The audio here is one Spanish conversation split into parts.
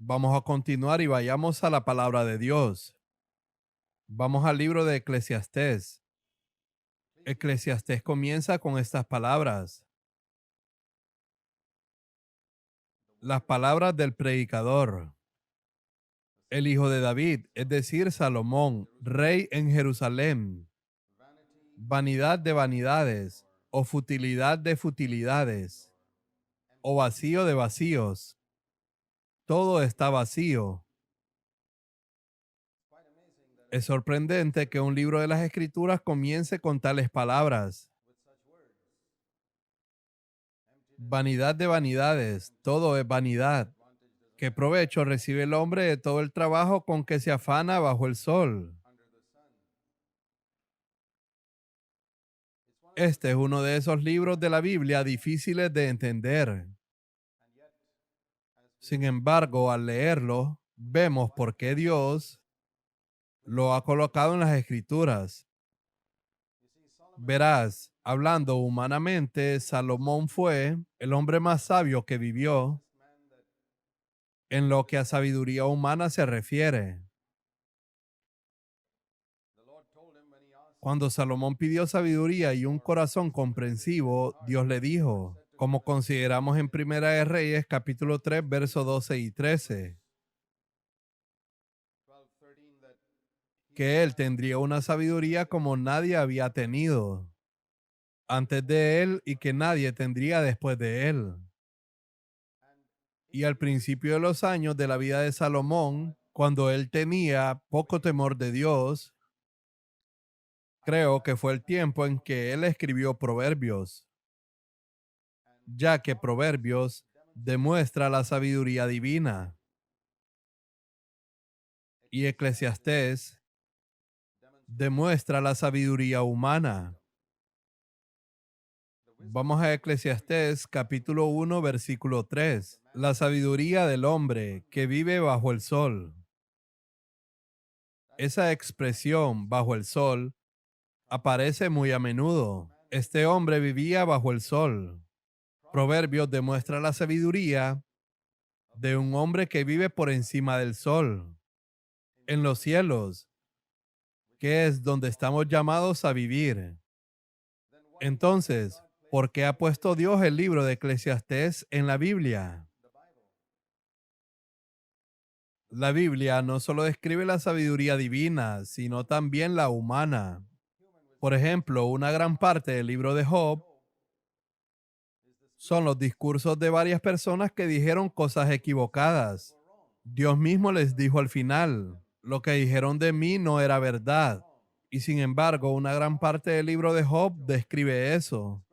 Vamos a continuar y vayamos a la palabra de Dios. Vamos al libro de Eclesiastés. Eclesiastés comienza con estas palabras. Las palabras del predicador, el hijo de David, es decir, Salomón, rey en Jerusalén. Vanidad de vanidades, o futilidad de futilidades, o vacío de vacíos. Todo está vacío. Es sorprendente que un libro de las Escrituras comience con tales palabras. Vanidad de vanidades, todo es vanidad. ¿Qué provecho recibe el hombre de todo el trabajo con que se afana bajo el sol? Este es uno de esos libros de la Biblia difíciles de entender. Sin embargo, al leerlo, vemos por qué Dios lo ha colocado en las Escrituras. Verás, hablando humanamente, Salomón fue el hombre más sabio que vivió en lo que a sabiduría humana se refiere. Cuando Salomón pidió sabiduría y un corazón comprensivo, Dios le dijo, como consideramos en Primera de Reyes, capítulo 3, versos 12 y 13, que él tendría una sabiduría como nadie había tenido antes de él y que nadie tendría después de él. Y al principio de los años de la vida de Salomón, cuando él tenía poco temor de Dios, creo que fue el tiempo en que él escribió Proverbios, ya que Proverbios demuestra la sabiduría divina y Eclesiastés demuestra la sabiduría humana. Vamos a Eclesiastés capítulo 1 versículo 3. La sabiduría del hombre que vive bajo el sol. Esa expresión bajo el sol aparece muy a menudo. Este hombre vivía bajo el sol. Proverbios demuestra la sabiduría de un hombre que vive por encima del sol, en los cielos, que es donde estamos llamados a vivir. Entonces, ¿por qué ha puesto Dios el libro de Eclesiastés en la Biblia? La Biblia no solo describe la sabiduría divina, sino también la humana. Por ejemplo, una gran parte del libro de Job son los discursos de varias personas que dijeron cosas equivocadas. Dios mismo les dijo al final, lo que dijeron de mí no era verdad. Y sin embargo, una gran parte del libro de Job describe eso.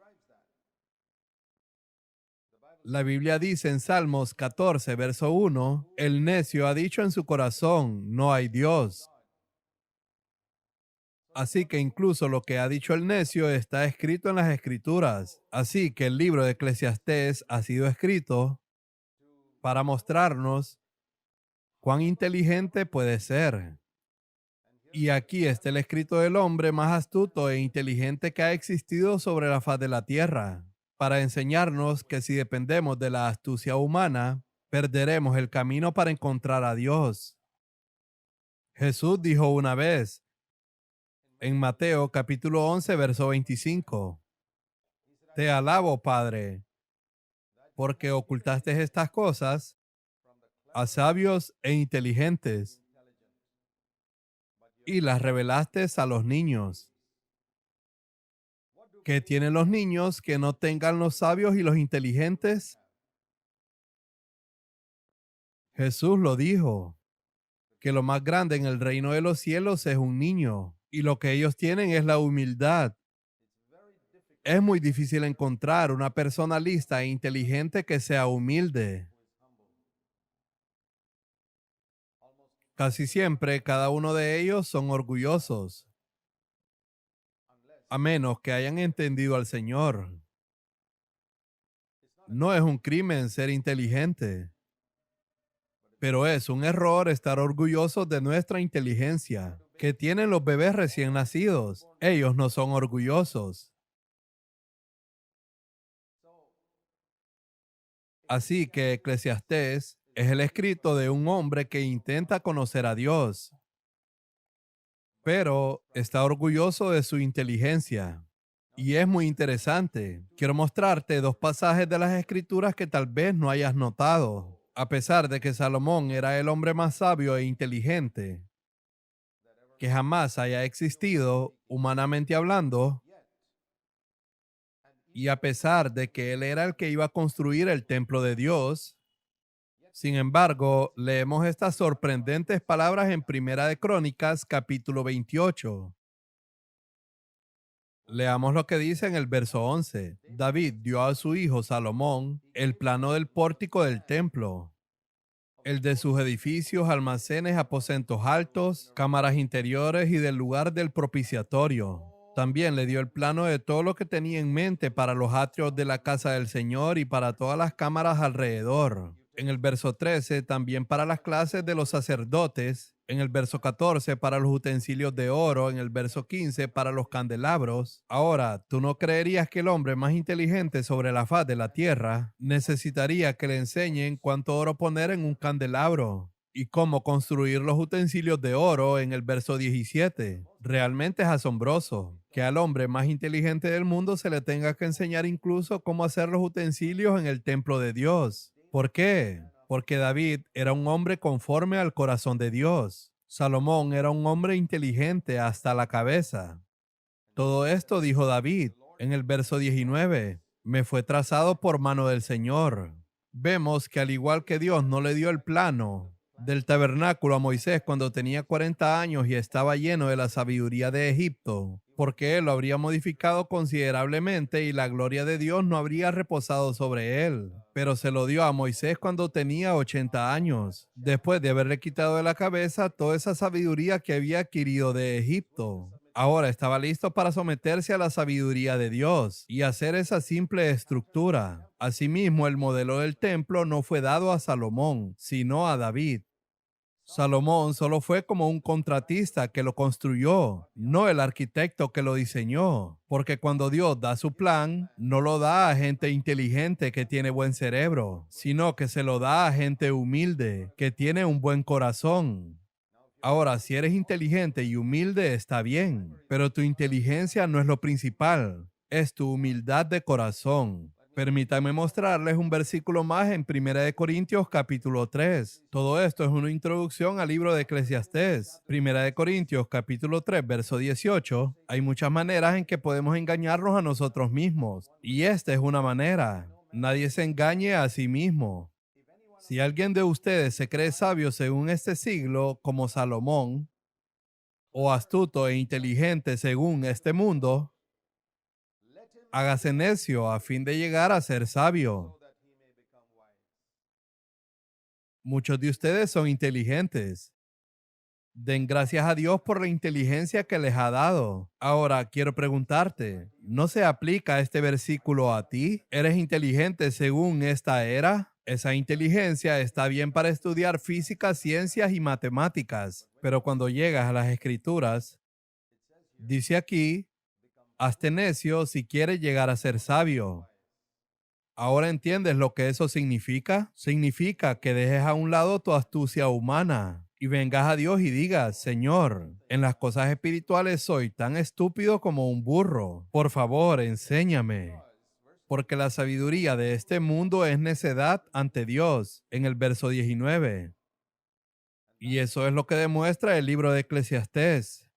La Biblia dice en Salmos 14, verso 1, el necio ha dicho en su corazón, no hay Dios. Así que incluso lo que ha dicho el necio está escrito en las Escrituras. Así que el libro de Eclesiastés ha sido escrito para mostrarnos cuán inteligente puede ser. Y aquí está el escrito del hombre más astuto e inteligente que ha existido sobre la faz de la tierra, para enseñarnos que si dependemos de la astucia humana, perderemos el camino para encontrar a Dios. Jesús dijo una vez en Mateo capítulo 11, verso 25, te alabo, Padre, porque ocultaste estas cosas a sabios e inteligentes y las revelaste a los niños. ¿Qué tienen los niños que no tengan los sabios y los inteligentes? Jesús lo dijo, que lo más grande en el reino de los cielos es un niño, y lo que ellos tienen es la humildad. Es muy difícil encontrar una persona lista e inteligente que sea humilde. Casi siempre cada uno de ellos son orgullosos, a menos que hayan entendido al Señor. No es un crimen ser inteligente, pero es un error estar orgullosos de nuestra inteligencia que tienen los bebés recién nacidos. Ellos no son orgullosos. Así que Eclesiastés Es el escrito de un hombre que intenta conocer a Dios, pero está orgulloso de su inteligencia. Y es muy interesante. Quiero mostrarte dos pasajes de las Escrituras que tal vez no hayas notado. A pesar de que Salomón era el hombre más sabio e inteligente que jamás haya existido, humanamente hablando, y a pesar de que él era el que iba a construir el templo de Dios, sin embargo, leemos estas sorprendentes palabras en Primera de Crónicas, capítulo 28. Leamos lo que dice en el verso 11. David dio a su hijo Salomón el plano del pórtico del templo, el de sus edificios, almacenes, aposentos altos, cámaras interiores y del lugar del propiciatorio. También le dio el plano de todo lo que tenía en mente para los atrios de la casa del Señor y para todas las cámaras alrededor. En el verso 13, también para las clases de los sacerdotes. En el verso 14, para los utensilios de oro. En el verso 15, para los candelabros. Ahora, ¿tú no creerías que el hombre más inteligente sobre la faz de la tierra necesitaría que le enseñen cuánto oro poner en un candelabro y cómo construir los utensilios de oro en el verso 17? Realmente es asombroso que al hombre más inteligente del mundo se le tenga que enseñar incluso cómo hacer los utensilios en el templo de Dios. ¿Por qué? Porque David era un hombre conforme al corazón de Dios. Salomón era un hombre inteligente hasta la cabeza. Todo esto dijo David en el verso 19. Me fue trazado por mano del Señor. Vemos que al igual que Dios no le dio el plano del tabernáculo a Moisés cuando tenía 40 años y estaba lleno de la sabiduría de Egipto, porque él lo habría modificado considerablemente y la gloria de Dios no habría reposado sobre él. Pero se lo dio a Moisés cuando tenía 80 años, después de haberle quitado de la cabeza toda esa sabiduría que había adquirido de Egipto. Ahora estaba listo para someterse a la sabiduría de Dios y hacer esa simple estructura. Asimismo, el modelo del templo no fue dado a Salomón, sino a David. Salomón solo fue como un contratista que lo construyó, no el arquitecto que lo diseñó, porque cuando Dios da su plan, no lo da a gente inteligente que tiene buen cerebro, sino que se lo da a gente humilde que tiene un buen corazón. Ahora, si eres inteligente y humilde, está bien, pero tu inteligencia no es lo principal, es tu humildad de corazón. Permítanme mostrarles un versículo más en Primera de Corintios capítulo 3. Todo esto es una introducción al libro de Eclesiastés. Primera de Corintios capítulo 3, verso 18. Hay muchas maneras en que podemos engañarnos a nosotros mismos, y esta es una manera. Nadie se engañe a sí mismo. Si alguien de ustedes se cree sabio según este siglo, como Salomón, o astuto e inteligente según este mundo, hágase necio a fin de llegar a ser sabio. Muchos de ustedes son inteligentes. Den gracias a Dios por la inteligencia que les ha dado. Ahora quiero preguntarte, ¿no se aplica este versículo a ti? ¿Eres inteligente según esta era? Esa inteligencia está bien para estudiar física, ciencias y matemáticas, pero cuando llegas a las escrituras, dice aquí, hazte necio si quieres llegar a ser sabio. ¿Ahora entiendes lo que eso significa? Significa que dejes a un lado tu astucia humana y vengas a Dios y digas, Señor, en las cosas espirituales soy tan estúpido como un burro. Por favor, enséñame. Porque la sabiduría de este mundo es necedad ante Dios, en el verso 19. Y eso es lo que demuestra el libro de Eclesiastés.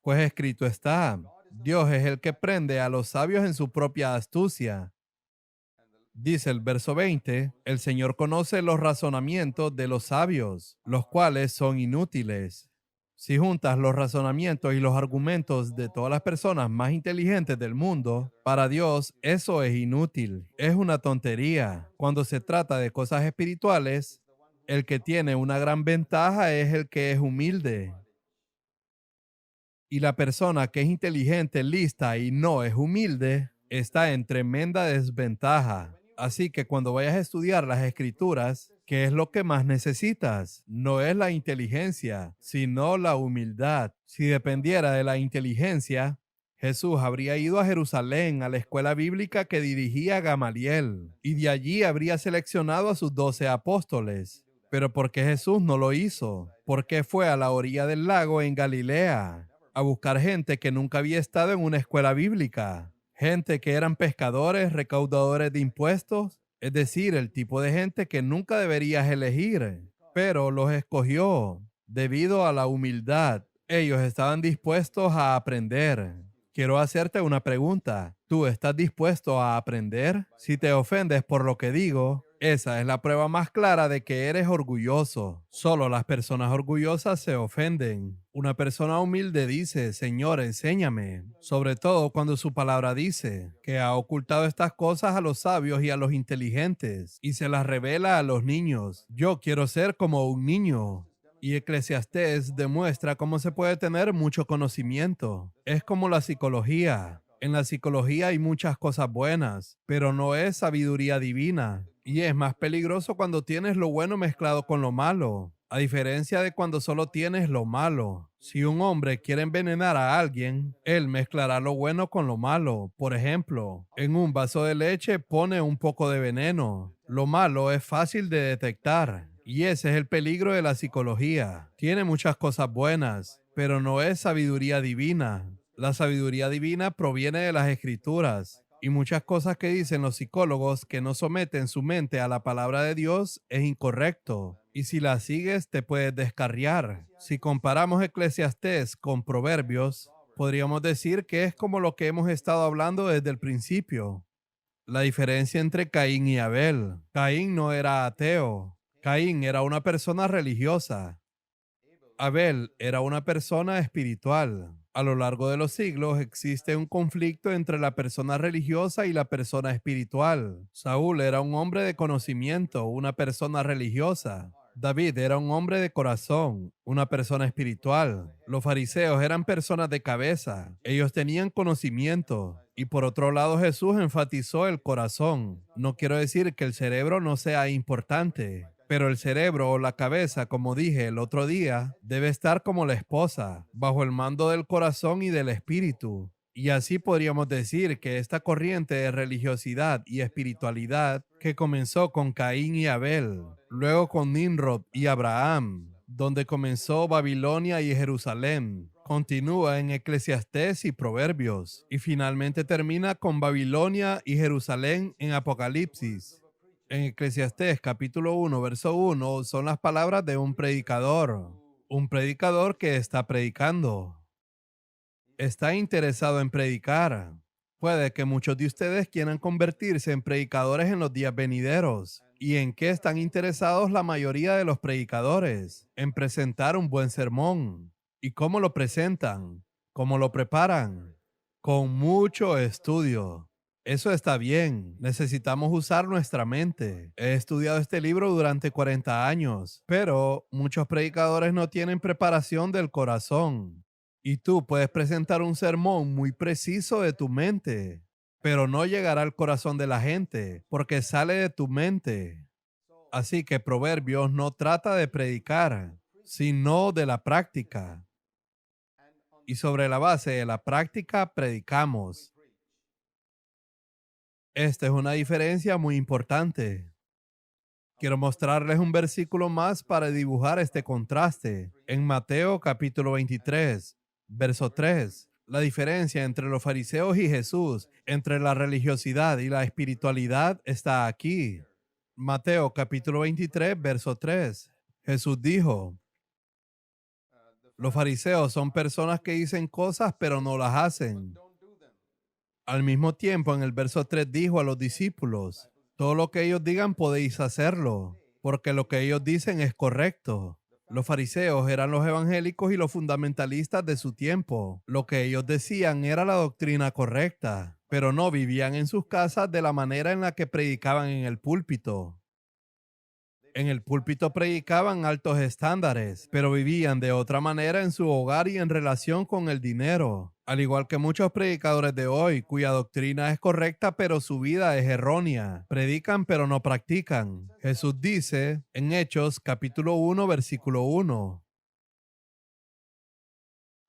Pues escrito está, Dios es el que prende a los sabios en su propia astucia. Dice el verso 20, el Señor conoce los razonamientos de los sabios, los cuales son inútiles. Si juntas los razonamientos y los argumentos de todas las personas más inteligentes del mundo, para Dios eso es inútil, es una tontería. Cuando se trata de cosas espirituales, el que tiene una gran ventaja es el que es humilde. Y la persona que es inteligente, lista y no es humilde, está en tremenda desventaja. Así que cuando vayas a estudiar las escrituras, ¿qué es lo que más necesitas? No es la inteligencia, sino la humildad. Si dependiera de la inteligencia, Jesús habría ido a Jerusalén, a la escuela bíblica que dirigía Gamaliel, y de allí habría seleccionado a sus 12 apóstoles. Pero ¿por qué Jesús no lo hizo? ¿Por qué fue a la orilla del lago en Galilea a buscar gente que nunca había estado en una escuela bíblica? Gente que eran pescadores, recaudadores de impuestos, es decir, el tipo de gente que nunca deberías elegir, pero los escogió debido a la humildad. Ellos estaban dispuestos a aprender. Quiero hacerte una pregunta. ¿Tú estás dispuesto a aprender? Si te ofendes por lo que digo, esa es la prueba más clara de que eres orgulloso. Solo las personas orgullosas se ofenden. Una persona humilde dice, Señor, enséñame. Sobre todo cuando su palabra dice que ha ocultado estas cosas a los sabios y a los inteligentes y se las revela a los niños. Yo quiero ser como un niño. Y Eclesiastés demuestra cómo se puede tener mucho conocimiento. Es como la psicología. En la psicología hay muchas cosas buenas, pero no es sabiduría divina. Y es más peligroso cuando tienes lo bueno mezclado con lo malo, a diferencia de cuando solo tienes lo malo. Si un hombre quiere envenenar a alguien, él mezclará lo bueno con lo malo. Por ejemplo, en un vaso de leche pone un poco de veneno. Lo malo es fácil de detectar. Y ese es el peligro de la psicología. Tiene muchas cosas buenas, pero no es sabiduría divina. La sabiduría divina proviene de las escrituras. Y muchas cosas que dicen los psicólogos que no someten su mente a la palabra de Dios es incorrecto. Y si la sigues te puedes descarriar. Si comparamos Eclesiastés con Proverbios, podríamos decir que es como lo que hemos estado hablando desde el principio. La diferencia entre Caín y Abel. Caín no era ateo. Caín era una persona religiosa. Abel era una persona espiritual. A lo largo de los siglos existe un conflicto entre la persona religiosa y la persona espiritual. Saúl era un hombre de conocimiento, una persona religiosa. David era un hombre de corazón, una persona espiritual. Los fariseos eran personas de cabeza. Ellos tenían conocimiento. Y por otro lado, Jesús enfatizó el corazón. No quiero decir que el cerebro no sea importante, pero el cerebro o la cabeza, como dije el otro día, debe estar como la esposa, bajo el mando del corazón y del espíritu. Y así podríamos decir que esta corriente de religiosidad y espiritualidad que comenzó con Caín y Abel, luego con Nimrod y Abraham, donde comenzó Babilonia y Jerusalén, continúa en Eclesiastés y Proverbios, y finalmente termina con Babilonia y Jerusalén en Apocalipsis. En Eclesiastés capítulo 1, verso 1 son las palabras de un predicador que está predicando. Está interesado en predicar. Puede que muchos de ustedes quieran convertirse en predicadores en los días venideros. ¿Y en qué están interesados la mayoría de los predicadores? En presentar un buen sermón. ¿Y cómo lo presentan? ¿Cómo lo preparan? Con mucho estudio. Eso está bien. Necesitamos usar nuestra mente. He estudiado este libro durante 40 años, pero muchos predicadores no tienen preparación del corazón. Y tú puedes presentar un sermón muy preciso de tu mente, pero no llegará al corazón de la gente porque sale de tu mente. Así que Proverbios no trata de predicar, sino de la práctica. Y sobre la base de la práctica predicamos. Esta es una diferencia muy importante. Quiero mostrarles un versículo más para dibujar este contraste. En Mateo capítulo 23, verso 3. La diferencia entre los fariseos y Jesús, entre la religiosidad y la espiritualidad, está aquí. Mateo capítulo 23, verso 3. Jesús dijo, los fariseos son personas que dicen cosas pero no las hacen. Al mismo tiempo, en el verso 3 dijo a los discípulos, todo lo que ellos digan podéis hacerlo, porque lo que ellos dicen es correcto. Los fariseos eran los evangélicos y los fundamentalistas de su tiempo. Lo que ellos decían era la doctrina correcta, pero no vivían en sus casas de la manera en la que predicaban en el púlpito. En el púlpito predicaban altos estándares, pero vivían de otra manera en su hogar y en relación con el dinero. Al igual que muchos predicadores de hoy, cuya doctrina es correcta, pero su vida es errónea. Predican, pero no practican. Jesús dice en Hechos capítulo 1, versículo 1.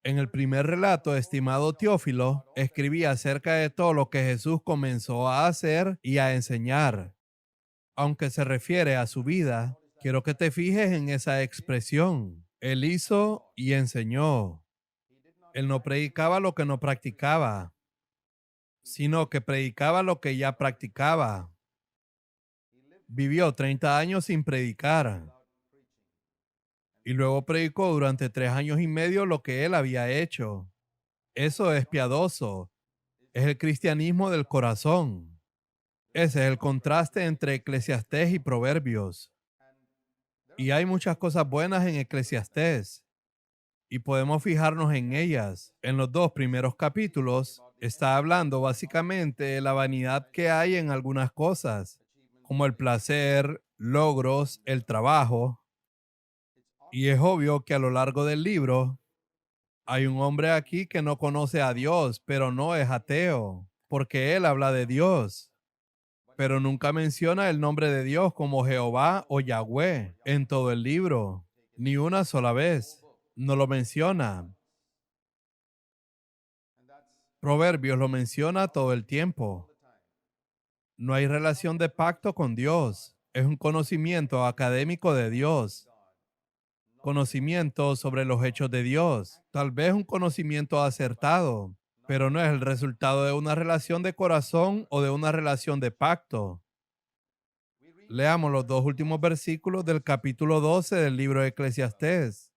En el primer relato, estimado Teófilo, escribí acerca de todo lo que Jesús comenzó a hacer y a enseñar. Aunque se refiere a su vida, quiero que te fijes en esa expresión. Él hizo y enseñó. Él no predicaba lo que no practicaba, sino que predicaba lo que ya practicaba. Vivió 30 años sin predicar y luego predicó durante 3 años y medio lo que él había hecho. Eso es piadoso. Es el cristianismo del corazón. Ese es el contraste entre Eclesiastés y Proverbios. Y hay muchas cosas buenas en Eclesiastés y podemos fijarnos en ellas. En los 2 primeros capítulos está hablando básicamente de la vanidad que hay en algunas cosas, como el placer, logros, el trabajo. Y es obvio que a lo largo del libro hay un hombre aquí que no conoce a Dios, pero no es ateo, porque él habla de Dios, pero nunca menciona el nombre de Dios como Jehová o Yahweh en todo el libro, ni una sola vez. No lo menciona. Proverbios lo menciona todo el tiempo. No hay relación de pacto con Dios. Es un conocimiento académico de Dios. Conocimiento sobre los hechos de Dios. Tal vez un conocimiento acertado, pero no es el resultado de una relación de corazón o de una relación de pacto. Leamos los 2 últimos versículos del capítulo 12 del libro de Eclesiastés.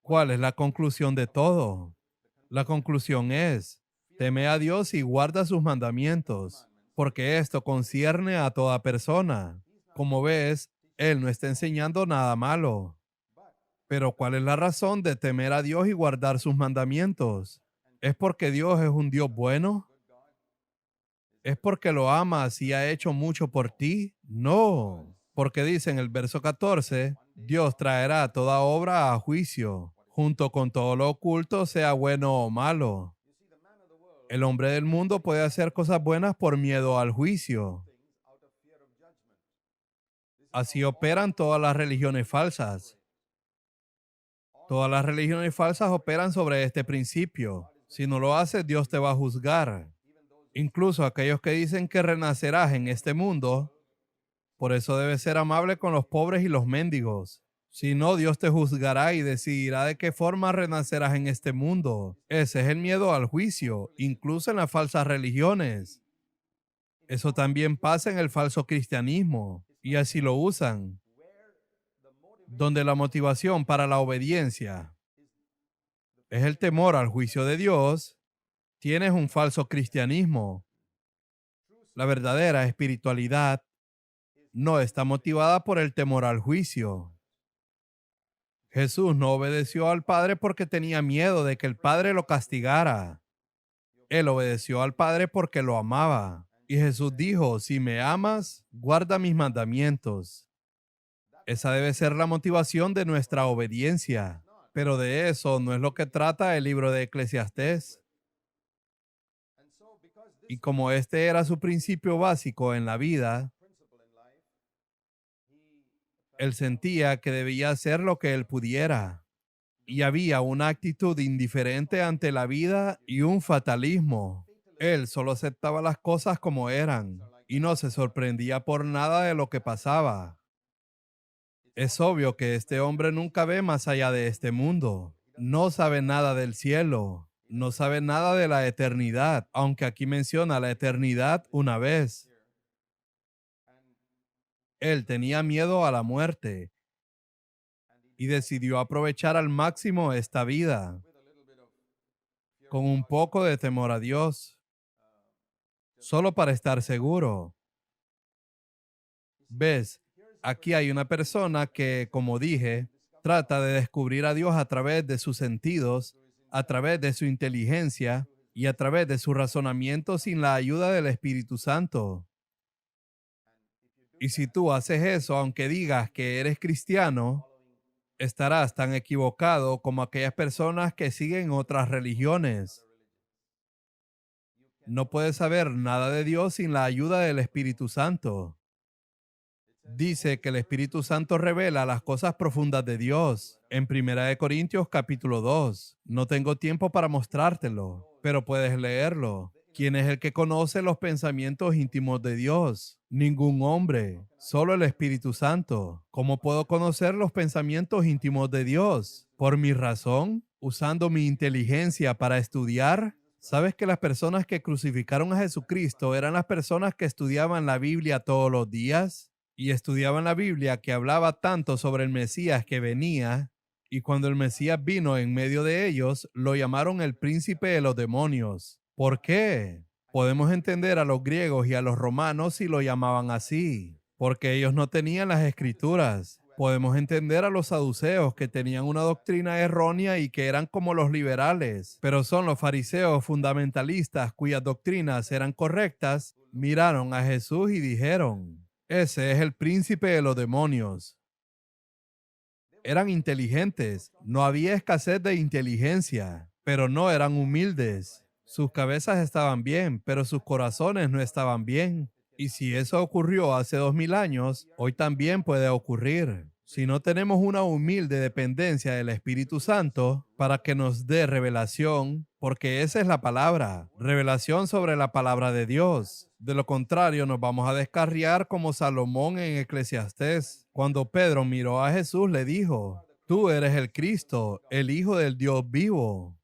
¿Cuál es la conclusión de todo? La conclusión es: teme a Dios y guarda sus mandamientos, porque esto concierne a toda persona. Como ves, Él no está enseñando nada malo. Pero ¿cuál es la razón de temer a Dios y guardar sus mandamientos? ¿Es porque Dios es un Dios bueno? ¿Es porque lo amas y ha hecho mucho por ti? No, porque dice en el verso 14, Dios traerá toda obra a juicio, junto con todo lo oculto, sea bueno o malo. El hombre del mundo puede hacer cosas buenas por miedo al juicio. Así operan todas las religiones falsas. Todas las religiones falsas operan sobre este principio. Si no lo haces, Dios te va a juzgar. Incluso aquellos que dicen que renacerás en este mundo. Por eso debes ser amable con los pobres y los mendigos. Si no, Dios te juzgará y decidirá de qué forma renacerás en este mundo. Ese es el miedo al juicio, incluso en las falsas religiones. Eso también pasa en el falso cristianismo, y así lo usan, donde la motivación para la obediencia es el temor al juicio de Dios. Tienes un falso cristianismo. La verdadera espiritualidad no está motivada por el temor al juicio. Jesús no obedeció al Padre porque tenía miedo de que el Padre lo castigara. Él obedeció al Padre porque lo amaba. Y Jesús dijo: si me amas, guarda mis mandamientos. Esa debe ser la motivación de nuestra obediencia. Pero de eso no es lo que trata el libro de Eclesiastés. Y como este era su principio básico en la vida, él sentía que debía hacer lo que él pudiera. Y había una actitud indiferente ante la vida y un fatalismo. Él solo aceptaba las cosas como eran y no se sorprendía por nada de lo que pasaba. Es obvio que este hombre nunca ve más allá de este mundo. No sabe nada del cielo. No sabe nada de la eternidad, aunque aquí menciona la eternidad una vez. Él tenía miedo a la muerte y decidió aprovechar al máximo esta vida con un poco de temor a Dios, solo para estar seguro. ¿Ves? Aquí hay una persona que, como dije, trata de descubrir a Dios a través de sus sentidos, a través de su inteligencia y a través de su razonamiento sin la ayuda del Espíritu Santo. Y si tú haces eso, aunque digas que eres cristiano, estarás tan equivocado como aquellas personas que siguen otras religiones. No puedes saber nada de Dios sin la ayuda del Espíritu Santo. Dice que el Espíritu Santo revela las cosas profundas de Dios. En Primera de Corintios capítulo 2. No tengo tiempo para mostrártelo, pero puedes leerlo. ¿Quién es el que conoce los pensamientos íntimos de Dios? Ningún hombre, solo el Espíritu Santo. ¿Cómo puedo conocer los pensamientos íntimos de Dios? ¿Por mi razón? ¿Usando mi inteligencia para estudiar? ¿Sabes que las personas que crucificaron a Jesucristo eran las personas que estudiaban la Biblia todos los días? Y estudiaban la Biblia que hablaba tanto sobre el Mesías que venía, y cuando el Mesías vino en medio de ellos, lo llamaron el príncipe de los demonios. ¿Por qué? Podemos entender a los griegos y a los romanos si lo llamaban así, porque ellos no tenían las escrituras. Podemos entender a los saduceos que tenían una doctrina errónea y que eran como los liberales, pero son los fariseos fundamentalistas cuyas doctrinas eran correctas. Miraron a Jesús y dijeron: ese es el príncipe de los demonios. Eran inteligentes, no había escasez de inteligencia, pero no eran humildes. Sus cabezas estaban bien, pero sus corazones no estaban bien. Y si eso ocurrió hace 2000 años, hoy también puede ocurrir. Si no tenemos una humilde dependencia del Espíritu Santo para que nos dé revelación, porque esa es la palabra, revelación sobre la palabra de Dios. De lo contrario, nos vamos a descarriar como Salomón en Eclesiastés. Cuando Pedro miró a Jesús, le dijo: tú eres el Cristo, el Hijo del Dios vivo.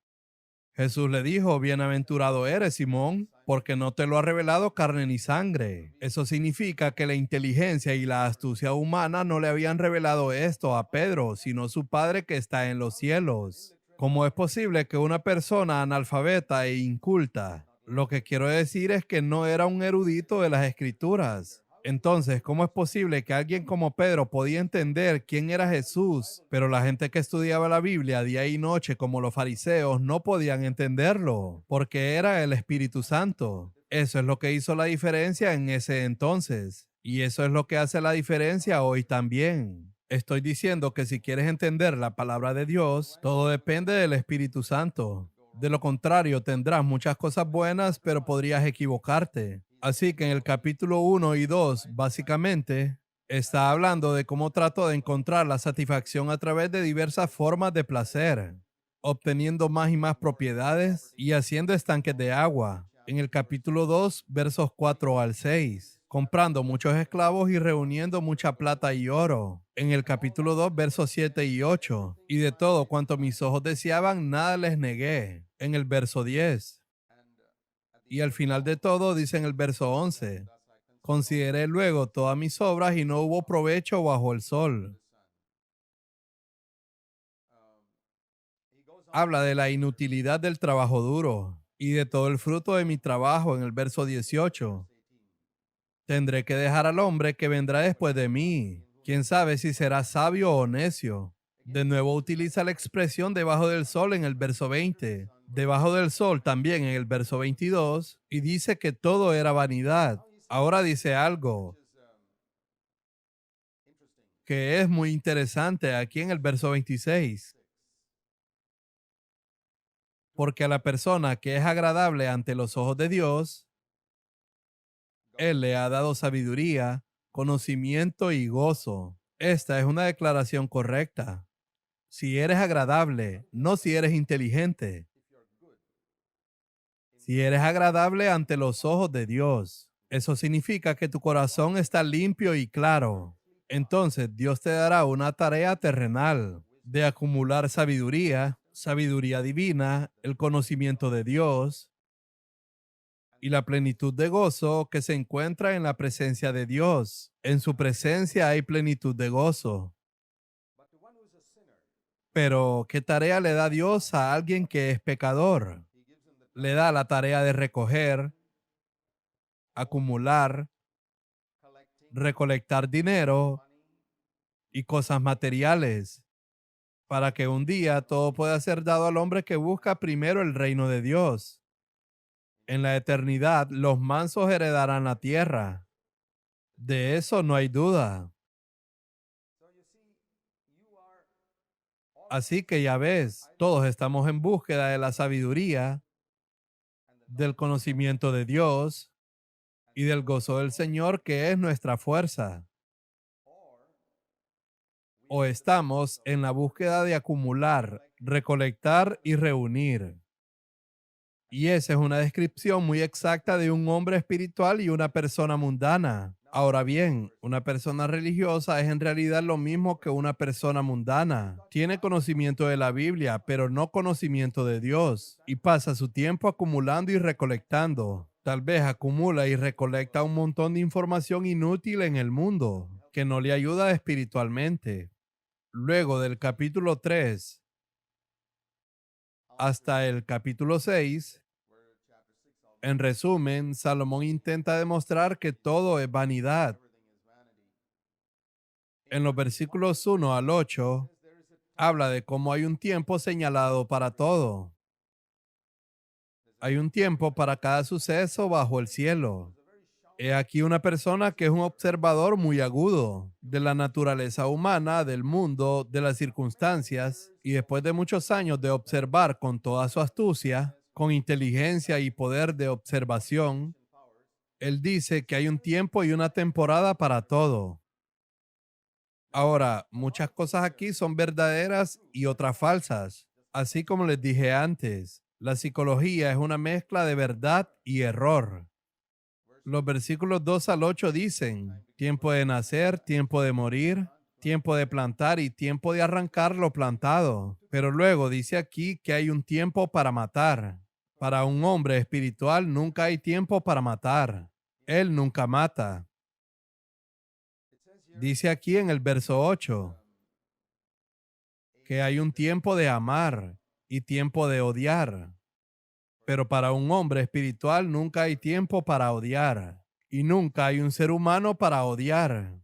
Jesús le dijo: bienaventurado eres, Simón, porque no te lo ha revelado carne ni sangre. Eso significa que la inteligencia y la astucia humana no le habían revelado esto a Pedro, sino su Padre que está en los cielos. ¿Cómo es posible que una persona analfabeta e inculta? Lo que quiero decir es que no era un erudito de las Escrituras. Entonces, ¿cómo es posible que alguien como Pedro podía entender quién era Jesús, pero la gente que estudiaba la Biblia día y noche, como los fariseos, no podían entenderlo, porque era el Espíritu Santo? Eso es lo que hizo la diferencia en ese entonces, y eso es lo que hace la diferencia hoy también. Estoy diciendo que si quieres entender la palabra de Dios, todo depende del Espíritu Santo. De lo contrario, tendrás muchas cosas buenas, pero podrías equivocarte. Así que en el capítulo 1 y 2, básicamente, está hablando de cómo trato de encontrar la satisfacción a través de diversas formas de placer, obteniendo más y más propiedades y haciendo estanques de agua. En el capítulo 2, versos 4 al 6, comprando muchos esclavos y reuniendo mucha plata y oro. En el capítulo 2, versos 7 y 8, y de todo cuanto mis ojos deseaban, nada les negué. En el verso 10. Y al final de todo dice en el verso 11, consideré luego todas mis obras y no hubo provecho bajo el sol. Habla de la inutilidad del trabajo duro y de todo el fruto de mi trabajo en el verso 18. Tendré que dejar al hombre que vendrá después de mí. Quién sabe si será sabio o necio. De nuevo utiliza la expresión debajo del sol en el verso 20. Debajo del sol también en el verso 22. Y dice que todo era vanidad. Ahora dice algo que es muy interesante aquí en el verso 26. Porque a la persona que es agradable ante los ojos de Dios, Él le ha dado sabiduría, conocimiento y gozo. Esta es una declaración correcta. Si eres agradable, no si eres inteligente. Si eres agradable ante los ojos de Dios, eso significa que tu corazón está limpio y claro. Entonces Dios te dará una tarea terrenal de acumular sabiduría, sabiduría divina, el conocimiento de Dios y la plenitud de gozo que se encuentra en la presencia de Dios. En su presencia hay plenitud de gozo. Pero, ¿qué tarea le da Dios a alguien que es pecador? Le da la tarea de recoger, acumular, recolectar dinero y cosas materiales, para que un día todo pueda ser dado al hombre que busca primero el reino de Dios. En la eternidad, los mansos heredarán la tierra. De eso no hay duda. Así que ya ves, todos estamos en búsqueda de la sabiduría, del conocimiento de Dios y del gozo del Señor, que es nuestra fuerza. o estamos en la búsqueda de acumular, recolectar y reunir. Y esa es una descripción muy exacta de un hombre espiritual y una persona mundana. Ahora bien, una persona religiosa es en realidad lo mismo que una persona mundana. Tiene conocimiento de la Biblia, pero no conocimiento de Dios. Y pasa su tiempo acumulando y recolectando. Tal vez acumula y recolecta un montón de información inútil en el mundo, que no le ayuda espiritualmente. Luego del capítulo 3 hasta el capítulo 6, en resumen, Salomón intenta demostrar que todo es vanidad. En los versículos 1 al 8, habla de cómo hay un tiempo señalado para todo. Hay un tiempo para cada suceso bajo el cielo. He aquí una persona que es un observador muy agudo de la naturaleza humana, del mundo, de las circunstancias, y después de muchos años de observar con toda su astucia, con inteligencia y poder de observación, él dice que hay un tiempo y una temporada para todo. Ahora, muchas cosas aquí son verdaderas y otras falsas. Así como les dije antes, la psicología es una mezcla de verdad y error. Los versículos 2 al 8 dicen, tiempo de nacer, tiempo de morir, tiempo de plantar y tiempo de arrancar lo plantado. Pero luego dice aquí que hay un tiempo para matar. Para un hombre espiritual nunca hay tiempo para matar. Él nunca mata. Dice aquí en el verso 8 que hay un tiempo de amar y tiempo de odiar. Pero para un hombre espiritual nunca hay tiempo para odiar. Y nunca hay un ser humano para odiar.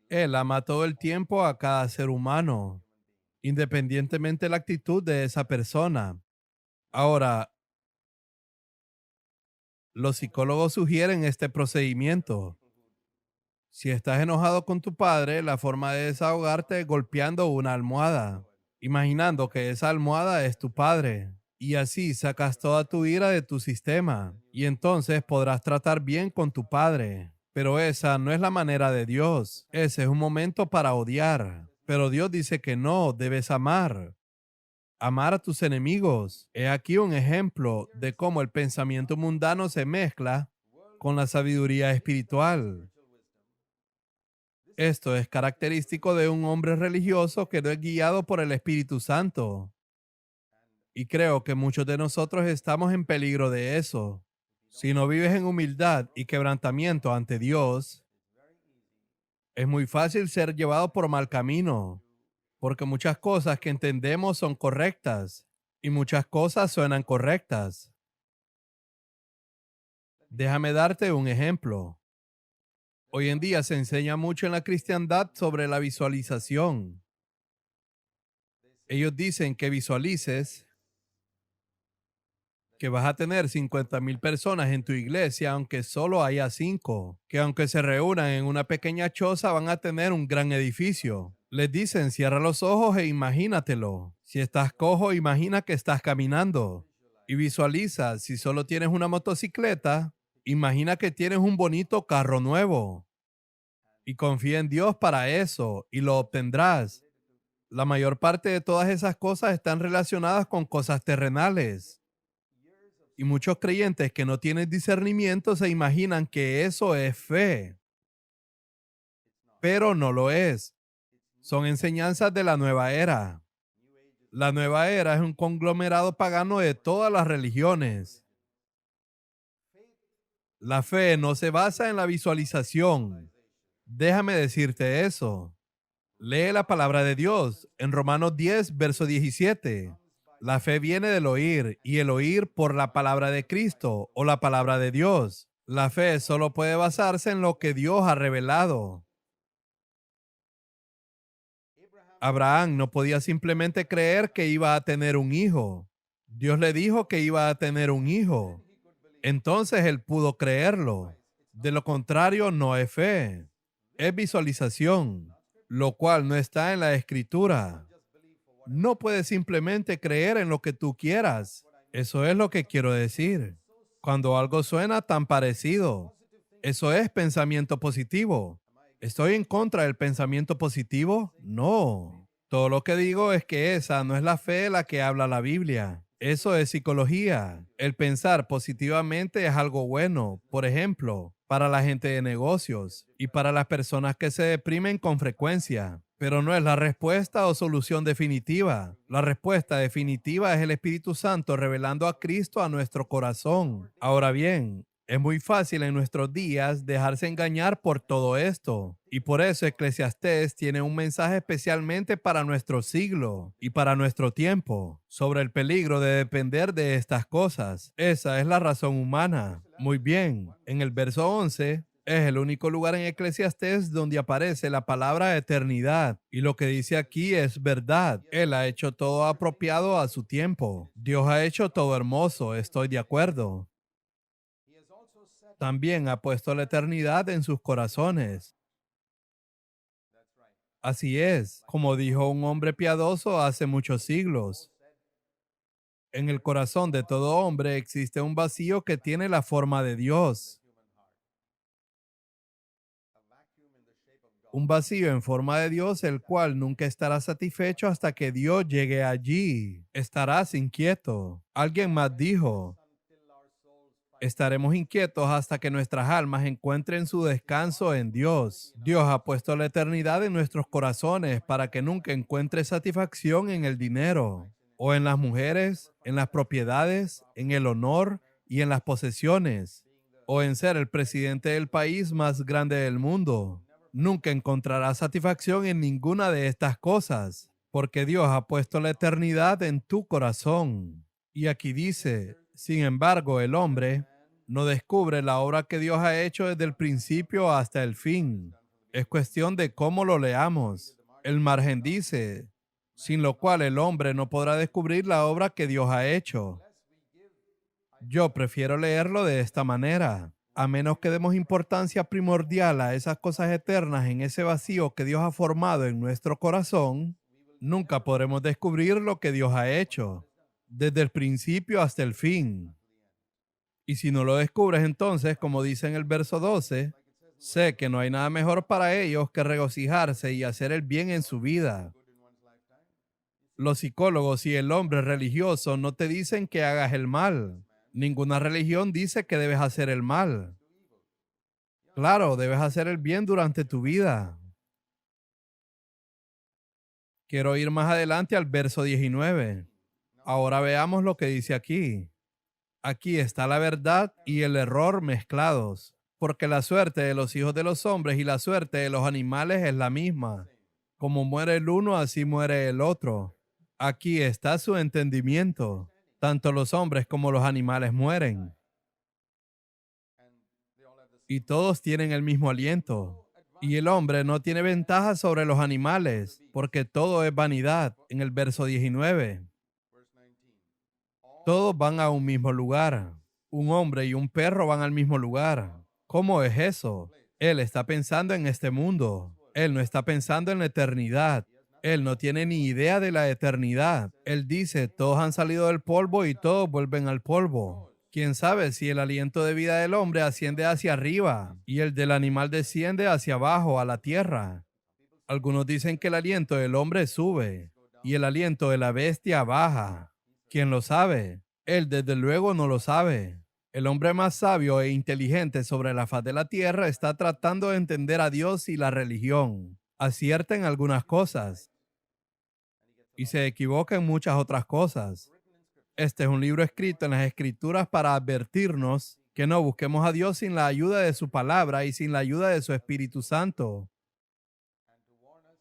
Él ama todo el tiempo a cada ser humano, independientemente de la actitud de esa persona. Ahora, los psicólogos sugieren este procedimiento. Si estás enojado con tu padre, la forma de desahogarte es golpeando una almohada, imaginando que esa almohada es tu padre. Y así sacas toda tu ira de tu sistema. Y entonces podrás tratar bien con tu padre. Pero esa no es la manera de Dios. Ese es un momento para odiar. Pero Dios dice que no, debes amar. Amar a tus enemigos. He aquí un ejemplo de cómo el pensamiento mundano se mezcla con la sabiduría espiritual. Esto es característico de un hombre religioso que no es guiado por el Espíritu Santo. Y creo que muchos de nosotros estamos en peligro de eso. Si no vives en humildad y quebrantamiento ante Dios, es muy fácil ser llevado por mal camino, porque muchas cosas que entendemos son correctas y muchas cosas suenan correctas. Déjame darte un ejemplo. Hoy en día se enseña mucho en la cristiandad sobre la visualización. Ellos dicen que visualices que vas a tener 50,000 personas en tu iglesia, aunque solo haya 5, que aunque se reúnan en una pequeña choza van a tener un gran edificio. Les dicen, cierra los ojos e imagínatelo. Si estás cojo, imagina que estás caminando. Y visualiza, si solo tienes una motocicleta, imagina que tienes un bonito carro nuevo. Y confía en Dios para eso, y lo obtendrás. La mayor parte de todas esas cosas están relacionadas con cosas terrenales. Y muchos creyentes que no tienen discernimiento se imaginan que eso es fe, pero no lo es. Son enseñanzas de la nueva era. La nueva era es un conglomerado pagano de todas las religiones. La fe no se basa en la visualización. Déjame decirte eso. Lee la palabra de Dios en Romanos 10, verso 17. La fe viene del oír y el oír por la palabra de Cristo o la palabra de Dios. La fe solo puede basarse en lo que Dios ha revelado. Abraham no podía simplemente creer que iba a tener un hijo. Dios le dijo que iba a tener un hijo. Entonces él pudo creerlo. De lo contrario, no es fe. Es visualización, lo cual no está en la escritura. No puedes simplemente creer en lo que tú quieras. Eso es lo que quiero decir. Cuando algo suena tan parecido, eso es pensamiento positivo. ¿Estoy en contra del pensamiento positivo? No. Todo lo que digo es que esa no es la fe de la que habla la Biblia. Eso es psicología. El pensar positivamente es algo bueno, por ejemplo, para la gente de negocios y para las personas que se deprimen con frecuencia. Pero no es la respuesta o solución definitiva. La respuesta definitiva es el Espíritu Santo revelando a Cristo a nuestro corazón. Ahora bien, es muy fácil en nuestros días dejarse engañar por todo esto. Y por eso Eclesiastés tiene un mensaje especialmente para nuestro siglo y para nuestro tiempo sobre el peligro de depender de estas cosas. Esa es la razón humana. Muy bien, en el verso 11 es el único lugar en Eclesiastés donde aparece la palabra eternidad. Y lo que dice aquí es verdad. Él ha hecho todo apropiado a su tiempo. Dios ha hecho todo hermoso, estoy de acuerdo. También ha puesto la eternidad en sus corazones. Así es, como dijo un hombre piadoso hace muchos siglos. En el corazón de todo hombre existe un vacío que tiene la forma de Dios. Un vacío en forma de Dios, el cual nunca estará satisfecho hasta que Dios llegue allí. Estarás inquieto. Alguien más dijo, estaremos inquietos hasta que nuestras almas encuentren su descanso en Dios. Dios ha puesto la eternidad en nuestros corazones para que nunca encuentre satisfacción en el dinero, o en las mujeres, en las propiedades, en el honor y en las posesiones, o en ser el presidente del país más grande del mundo. Nunca encontrarás satisfacción en ninguna de estas cosas, porque Dios ha puesto la eternidad en tu corazón. Y aquí dice, sin embargo, el hombre no descubre la obra que Dios ha hecho desde el principio hasta el fin. Es cuestión de cómo lo leamos. El margen dice, sin lo cual el hombre no podrá descubrir la obra que Dios ha hecho. Yo prefiero leerlo de esta manera. A menos que demos importancia primordial a esas cosas eternas en ese vacío que Dios ha formado en nuestro corazón, nunca podremos descubrir lo que Dios ha hecho, desde el principio hasta el fin. Y si no lo descubres entonces, como dice en el verso 12, sé que no hay nada mejor para ellos que regocijarse y hacer el bien en su vida. Los psicólogos y el hombre religioso no te dicen que hagas el mal. Ninguna religión dice que debes hacer el mal. Claro, debes hacer el bien durante tu vida. Quiero ir más adelante al verso 19. Ahora veamos lo que dice aquí. Aquí está la verdad y el error mezclados, porque la suerte de los hijos de los hombres y la suerte de los animales es la misma. Como muere el uno, así muere el otro. Aquí está su entendimiento. Tanto los hombres como los animales mueren. Y todos tienen el mismo aliento. Y el hombre no tiene ventaja sobre los animales, porque todo es vanidad. En el verso 19. Todos van a un mismo lugar. Un hombre y un perro van al mismo lugar. ¿Cómo es eso? Él está pensando en este mundo. Él no está pensando en la eternidad. Él no tiene ni idea de la eternidad. Él dice, todos han salido del polvo y todos vuelven al polvo. ¿Quién sabe si el aliento de vida del hombre asciende hacia arriba y el del animal desciende hacia abajo, a la tierra? Algunos dicen que el aliento del hombre sube y el aliento de la bestia baja. ¿Quién lo sabe? Él desde luego no lo sabe. El hombre más sabio e inteligente sobre la faz de la tierra está tratando de entender a Dios y la religión. Acierta en algunas cosas y se equivoca en muchas otras cosas. Este es un libro escrito en las Escrituras para advertirnos que no busquemos a Dios sin la ayuda de su palabra y sin la ayuda de su Espíritu Santo.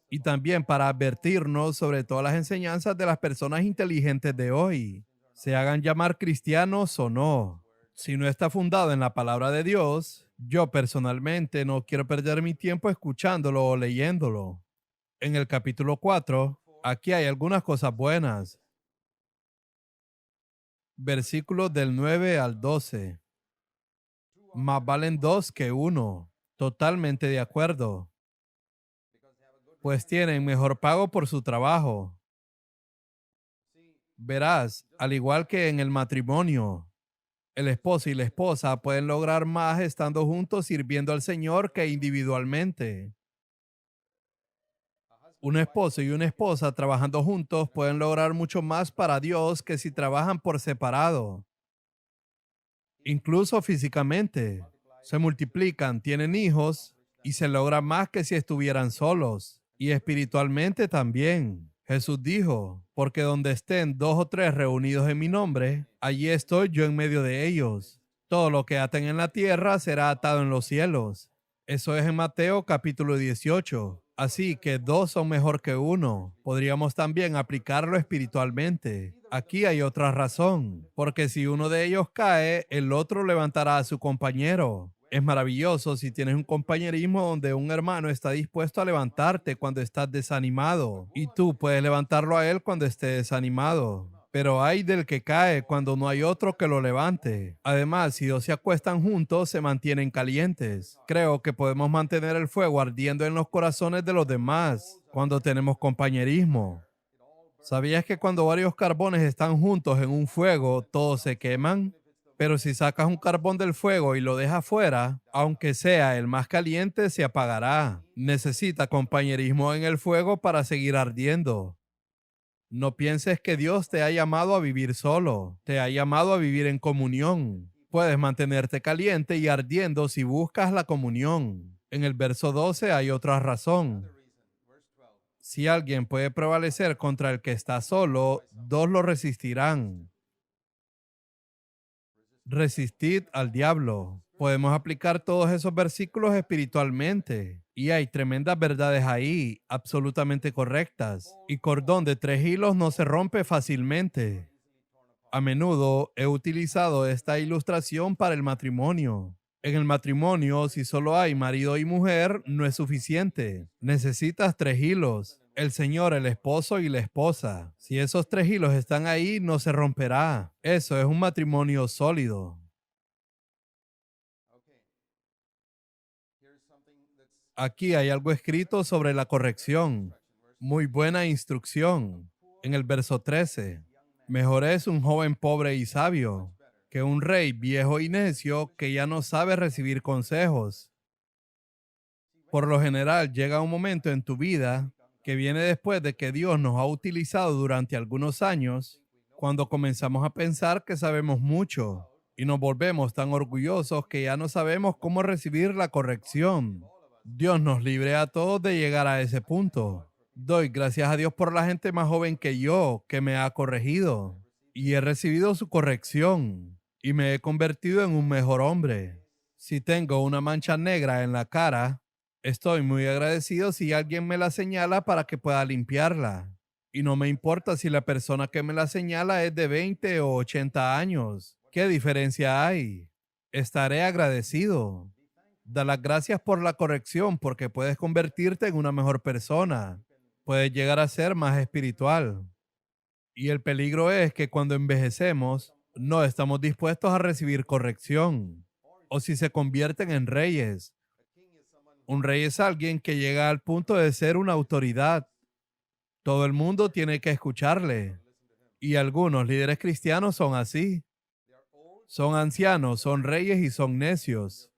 Y también para advertirnos sobre todas las enseñanzas de las personas inteligentes de hoy, se hagan llamar cristianos o no. Si no está fundado en la palabra de Dios, yo personalmente no quiero perder mi tiempo escuchándolo o leyéndolo. En el capítulo 4, aquí hay algunas cosas buenas. Versículos del 9 al 12. Más valen dos que uno. Totalmente de acuerdo. Pues tienen mejor pago por su trabajo. Verás, al igual que en el matrimonio, el esposo y la esposa pueden lograr más estando juntos sirviendo al Señor que individualmente. Un esposo y una esposa trabajando juntos pueden lograr mucho más para Dios que si trabajan por separado. Incluso físicamente, se multiplican, tienen hijos y se logra más que si estuvieran solos. Y espiritualmente también. Jesús dijo, porque donde estén dos o tres reunidos en mi nombre, allí estoy yo en medio de ellos. Todo lo que aten en la tierra será atado en los cielos. Eso es en Mateo capítulo 18. Así que dos son mejor que uno. Podríamos también aplicarlo espiritualmente. Aquí hay otra razón, porque si uno de ellos cae, el otro levantará a su compañero. Es maravilloso si tienes un compañerismo donde un hermano está dispuesto a levantarte cuando estás desanimado y tú puedes levantarlo a él cuando esté desanimado. Pero hay del que cae cuando no hay otro que lo levante. Además, si dos se acuestan juntos, se mantienen calientes. Creo que podemos mantener el fuego ardiendo en los corazones de los demás cuando tenemos compañerismo. ¿Sabías que cuando varios carbones están juntos en un fuego, todos se queman? Pero si sacas un carbón del fuego y lo dejas fuera, aunque sea el más caliente, se apagará. Necesita compañerismo en el fuego para seguir ardiendo. No pienses que Dios te ha llamado a vivir solo, te ha llamado a vivir en comunión. Puedes mantenerte caliente y ardiendo si buscas la comunión. En el verso 12 hay otra razón. Si alguien puede prevalecer contra el que está solo, dos lo resistirán. Resistid al diablo. Podemos aplicar todos esos versículos espiritualmente. Y hay tremendas verdades ahí, absolutamente correctas. Y cordón de 3 hilos no se rompe fácilmente. A menudo he utilizado esta ilustración para el matrimonio. En el matrimonio, si solo hay marido y mujer, no es suficiente. Necesitas 3 hilos. El Señor, el esposo y la esposa. Si esos 3 hilos están ahí, no se romperá. Eso es un matrimonio sólido. Aquí hay algo escrito sobre la corrección. Muy buena instrucción. En el verso 13. Mejor es un joven pobre y sabio que un rey viejo y necio que ya no sabe recibir consejos. Por lo general, llega un momento en tu vida que viene después de que Dios nos ha utilizado durante algunos años, cuando comenzamos a pensar que sabemos mucho y nos volvemos tan orgullosos que ya no sabemos cómo recibir la corrección. Dios nos libre a todos de llegar a ese punto. Doy gracias a Dios por la gente más joven que yo que me ha corregido y he recibido su corrección y me he convertido en un mejor hombre. Si tengo una mancha negra en la cara, estoy muy agradecido si alguien me la señala para que pueda limpiarla. Y no me importa si la persona que me la señala es de 20 o 80 años. ¿Qué diferencia hay? Estaré agradecido. Da las gracias por la corrección porque puedes convertirte en una mejor persona. Puedes llegar a ser más espiritual. Y el peligro es que cuando envejecemos, no estamos dispuestos a recibir corrección. O si se convierten en reyes. Un rey es alguien que llega al punto de ser una autoridad. Todo el mundo tiene que escucharle. Y algunos líderes cristianos son así. Son ancianos, son reyes y son necios.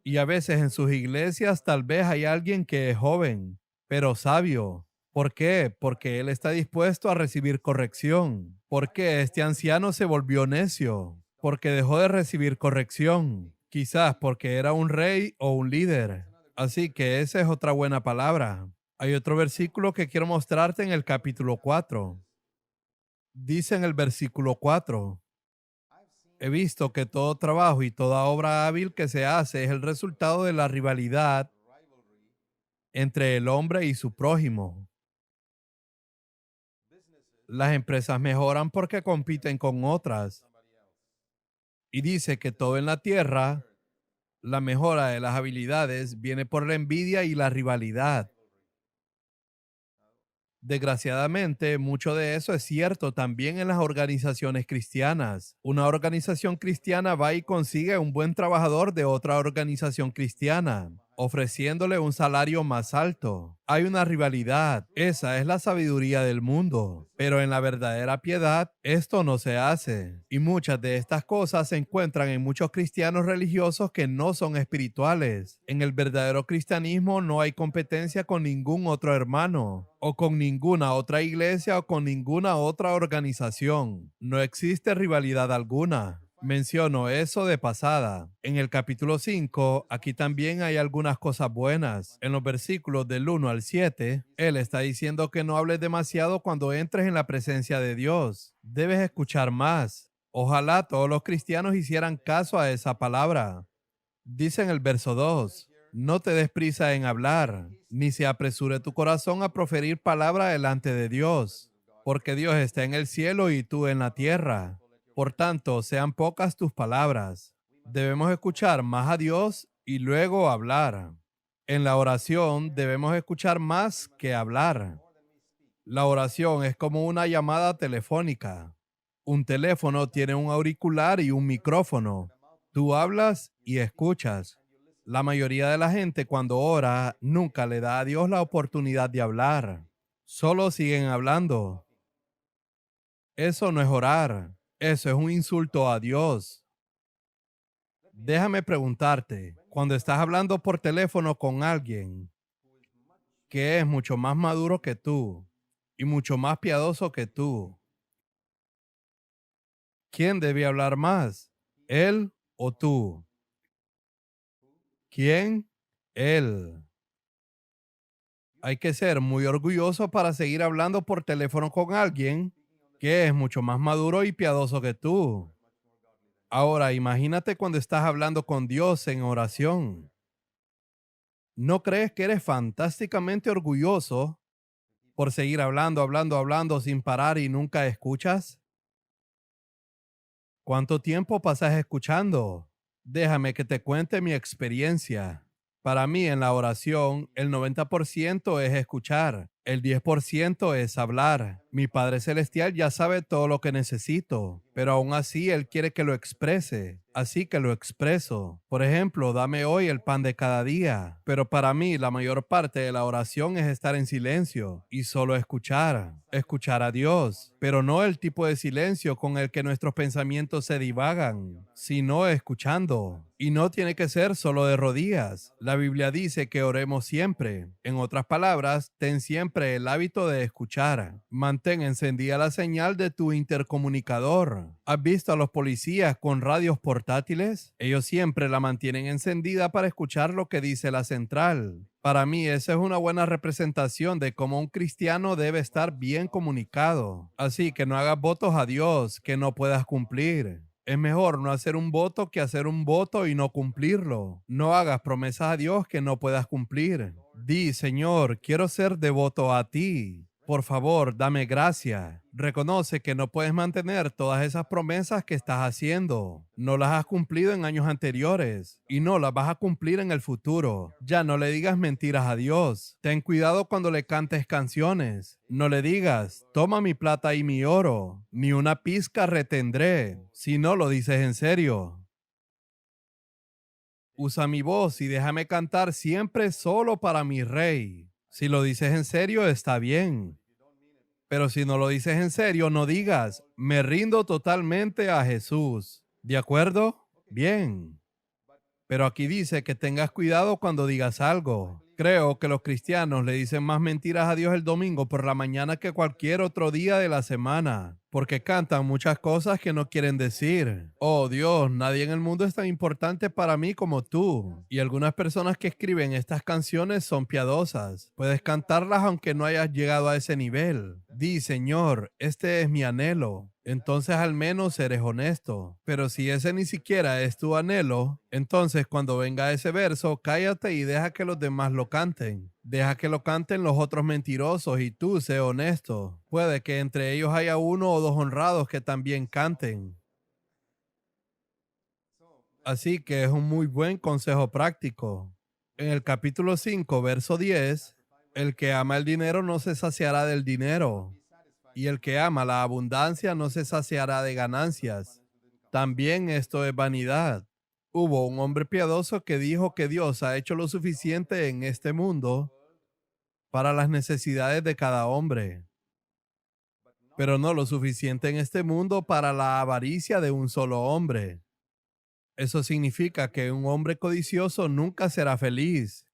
Y a veces en sus iglesias tal vez hay alguien que es joven, pero sabio. ¿Por qué? Porque él está dispuesto a recibir corrección. ¿Por qué este anciano se volvió necio? Porque dejó de recibir corrección. Quizás porque era un rey o un líder. Así que esa es otra buena palabra. Hay otro versículo que quiero mostrarte en el capítulo 4. Dice en el versículo 4. He visto que todo trabajo y toda obra hábil que se hace es el resultado de la rivalidad entre el hombre y su prójimo. Las empresas mejoran porque compiten con otras. Y dice que todo en la tierra, la mejora de las habilidades viene por la envidia y la rivalidad. Desgraciadamente, mucho de eso es cierto también en las organizaciones cristianas. Una organización cristiana va y consigue un buen trabajador de otra organización cristiana. ofreciéndole un salario más alto. Hay una rivalidad. Esa es la sabiduría del mundo. Pero en la verdadera piedad, esto no se hace. Y muchas de estas cosas se encuentran en muchos cristianos religiosos que no son espirituales. En el verdadero cristianismo no hay competencia con ningún otro hermano, o con ninguna otra iglesia, o con ninguna otra organización. No existe rivalidad alguna. Menciono eso de pasada. En el capítulo 5, aquí también hay algunas cosas buenas. En los versículos del 1 al 7, él está diciendo que no hables demasiado cuando entres en la presencia de Dios. Debes escuchar más. Ojalá todos los cristianos hicieran caso a esa palabra. Dice en el verso 2, no te des prisa en hablar, ni se apresure tu corazón a proferir palabra delante de Dios, porque Dios está en el cielo y tú en la tierra. Por tanto, sean pocas tus palabras. Debemos escuchar más a Dios y luego hablar. En la oración debemos escuchar más que hablar. La oración es como una llamada telefónica. Un teléfono tiene un auricular y un micrófono. Tú hablas y escuchas. La mayoría de la gente cuando ora nunca le da a Dios la oportunidad de hablar. Solo siguen hablando. Eso no es orar. Eso es un insulto a Dios. Déjame preguntarte, cuando estás hablando por teléfono con alguien que es mucho más maduro que tú y mucho más piadoso que tú, ¿quién debe hablar más? ¿Él o tú? ¿Quién? Él. Hay que ser muy orgulloso para seguir hablando por teléfono con alguien que es mucho más maduro y piadoso que tú. Ahora, imagínate cuando estás hablando con Dios en oración. ¿No crees que eres fantásticamente orgulloso por seguir hablando, hablando, hablando sin parar y nunca escuchas? ¿Cuánto tiempo pasas escuchando? Déjame que te cuente mi experiencia. Para mí en la oración, el 90% es escuchar, el 10% es hablar. Mi Padre Celestial ya sabe todo lo que necesito, pero aún así Él quiere que lo exprese, así que lo expreso. Por ejemplo, dame hoy el pan de cada día, pero para mí la mayor parte de la oración es estar en silencio y solo escuchar, escuchar a Dios, pero no el tipo de silencio con el que nuestros pensamientos se divagan, sino escuchando. Y no tiene que ser solo de rodillas. La Biblia dice que oremos siempre. En otras palabras, ten siempre el hábito de escuchar. Mantén encendida la señal de tu intercomunicador. ¿Has visto a los policías con radios portátiles? Ellos siempre la mantienen encendida para escuchar lo que dice la central. Para mí, esa es una buena representación de cómo un cristiano debe estar bien comunicado. Así que no hagas votos a Dios que no puedas cumplir. Es mejor no hacer un voto que hacer un voto y no cumplirlo. No hagas promesas a Dios que no puedas cumplir. Di, Señor, quiero ser devoto a ti. Por favor, dame gracia. Reconoce que no puedes mantener todas esas promesas que estás haciendo. No las has cumplido en años anteriores y no las vas a cumplir en el futuro. Ya no le digas mentiras a Dios. Ten cuidado cuando le cantes canciones. No le digas, toma mi plata y mi oro, ni una pizca retendré, si no lo dices en serio. Usa mi voz y déjame cantar siempre solo para mi rey. Si lo dices en serio, está bien. Pero si no lo dices en serio, no digas, me rindo totalmente a Jesús. ¿De acuerdo? Bien. Pero aquí dice que tengas cuidado cuando digas algo. Creo que los cristianos le dicen más mentiras a Dios el domingo por la mañana que cualquier otro día de la semana, porque cantan muchas cosas que no quieren decir. Oh Dios, nadie en el mundo es tan importante para mí como tú. Y algunas personas que escriben estas canciones son piadosas. Puedes cantarlas aunque no hayas llegado a ese nivel. Di, Señor, este es mi anhelo. Entonces al menos eres honesto. Pero si ese ni siquiera es tu anhelo, entonces cuando venga ese verso, cállate y deja que los demás lo canten. Deja que lo canten los otros mentirosos y tú sé honesto. Puede que entre ellos haya uno o dos honrados que también canten. Así que es un muy buen consejo práctico. En el capítulo 5, verso 10, el que ama el dinero no se saciará del dinero, y el que ama la abundancia no se saciará de ganancias. También esto es vanidad. Hubo un hombre piadoso que dijo que Dios ha hecho lo suficiente en este mundo para las necesidades de cada hombre, pero no lo suficiente en este mundo para la avaricia de un solo hombre. Eso significa que un hombre codicioso nunca será feliz.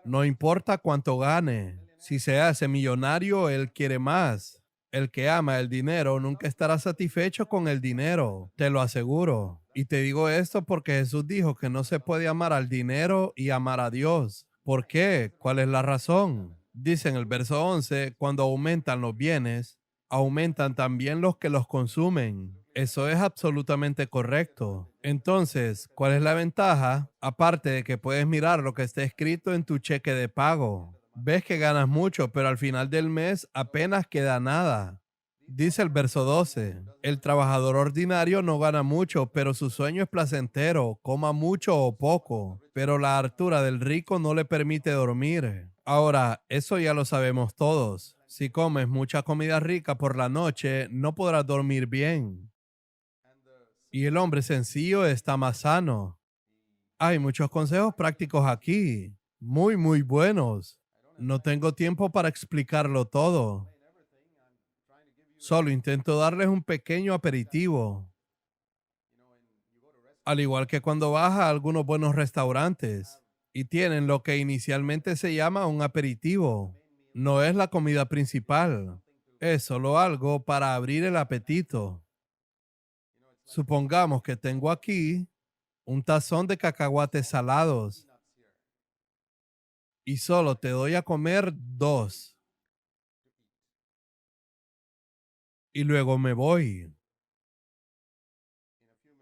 No importa cuánto gane. Si se hace millonario, él quiere más. El que ama el dinero nunca estará satisfecho con el dinero, te lo aseguro. Y te digo esto porque Jesús dijo que no se puede amar al dinero y amar a Dios. ¿Por qué? ¿Cuál es la razón? Dice en el verso 11, cuando aumentan los bienes, aumentan también los que los consumen. Eso es absolutamente correcto. Entonces, ¿cuál es la ventaja? Aparte de que puedes mirar lo que está escrito en tu cheque de pago. Ves que ganas mucho, pero al final del mes apenas queda nada. Dice el verso 12, el trabajador ordinario no gana mucho, pero su sueño es placentero, coma mucho o poco, pero la hartura del rico no le permite dormir. Ahora, eso ya lo sabemos todos. Si comes mucha comida rica por la noche, no podrás dormir bien. Y el hombre sencillo está más sano. Hay muchos consejos prácticos aquí, muy buenos. No tengo tiempo para explicarlo todo. Solo intento darles un pequeño aperitivo. Al igual que cuando vas a algunos buenos restaurantes y tienen lo que inicialmente se llama un aperitivo. No es la comida principal. Es solo algo para abrir el apetito. Supongamos que tengo aquí un tazón de cacahuates salados y solo te doy a comer dos y luego me voy.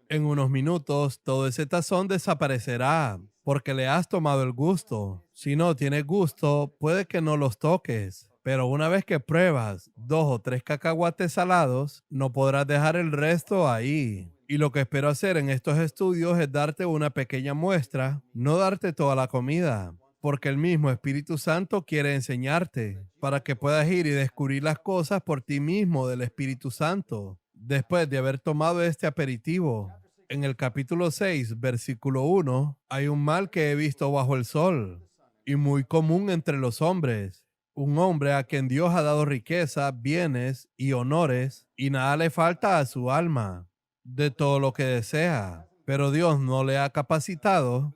En unos minutos todo ese tazón desaparecerá porque le has tomado el gusto. Si no tienes gusto, puede que no los toques. Pero una vez que pruebas 2 o 3 cacahuates salados, no podrás dejar el resto ahí. Y lo que espero hacer en estos estudios es darte una pequeña muestra, no darte toda la comida, porque el mismo Espíritu Santo quiere enseñarte para que puedas ir y descubrir las cosas por ti mismo del Espíritu Santo, después de haber tomado este aperitivo. En el capítulo 6, versículo 1, hay un mal que he visto bajo el sol y muy común entre los hombres. Un hombre a quien Dios ha dado riqueza, bienes y honores y nada le falta a su alma de todo lo que desea, pero Dios no le ha capacitado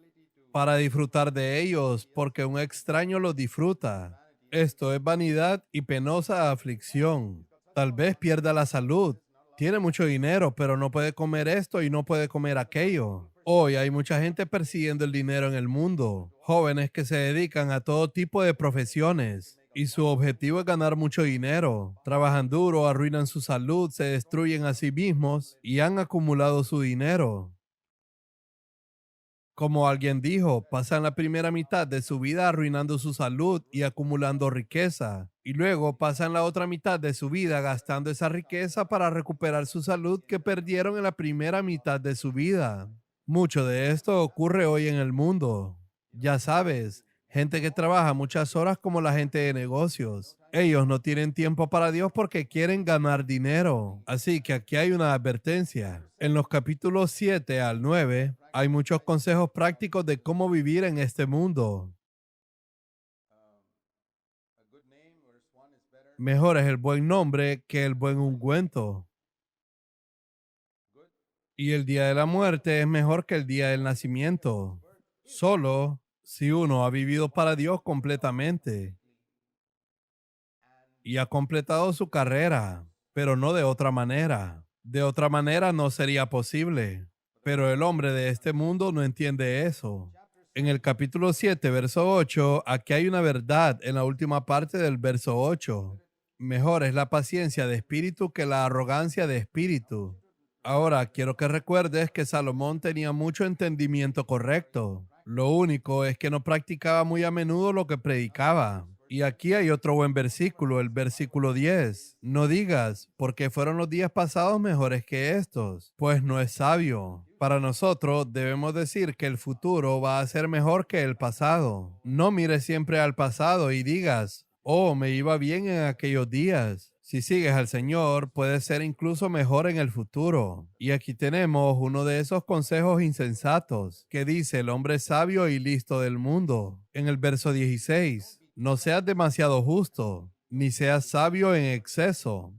para disfrutar de ellos porque un extraño los disfruta. Esto es vanidad y penosa aflicción. Tal vez pierda la salud. Tiene mucho dinero, pero no puede comer esto y no puede comer aquello. Hoy hay mucha gente persiguiendo el dinero en el mundo. Jóvenes que se dedican a todo tipo de profesiones. Y su objetivo es ganar mucho dinero. Trabajan duro, arruinan su salud, se destruyen a sí mismos y han acumulado su dinero. Como alguien dijo, pasan la primera mitad de su vida arruinando su salud y acumulando riqueza, y luego pasan la otra mitad de su vida gastando esa riqueza para recuperar su salud que perdieron en la primera mitad de su vida. Mucho de esto ocurre hoy en el mundo. Ya sabes, gente que trabaja muchas horas como la gente de negocios. Ellos no tienen tiempo para Dios porque quieren ganar dinero. Así que aquí hay una advertencia. En los capítulos 7 al 9 hay muchos consejos prácticos de cómo vivir en este mundo. Mejor es el buen nombre que el buen ungüento. Y el día de la muerte es mejor que el día del nacimiento. Solo si uno ha vivido para Dios completamente y ha completado su carrera, pero no de otra manera. De otra manera no sería posible. Pero el hombre de este mundo no entiende eso. En el capítulo 7, verso 8, aquí hay una verdad en la última parte del verso 8. Mejor es la paciencia de espíritu que la arrogancia de espíritu. Ahora, quiero que recuerdes que Salomón tenía mucho entendimiento correcto. Lo único es que no practicaba muy a menudo lo que predicaba. Y aquí hay otro buen versículo, el versículo 10. No digas, porque fueron los días pasados mejores que estos, pues no es sabio. Para nosotros debemos decir que el futuro va a ser mejor que el pasado. No mires siempre al pasado y digas, oh, me iba bien en aquellos días. Si sigues al Señor, puedes ser incluso mejor en el futuro. Y aquí tenemos uno de esos consejos insensatos que dice el hombre sabio y listo del mundo. En el verso 16, no seas demasiado justo, ni seas sabio en exceso.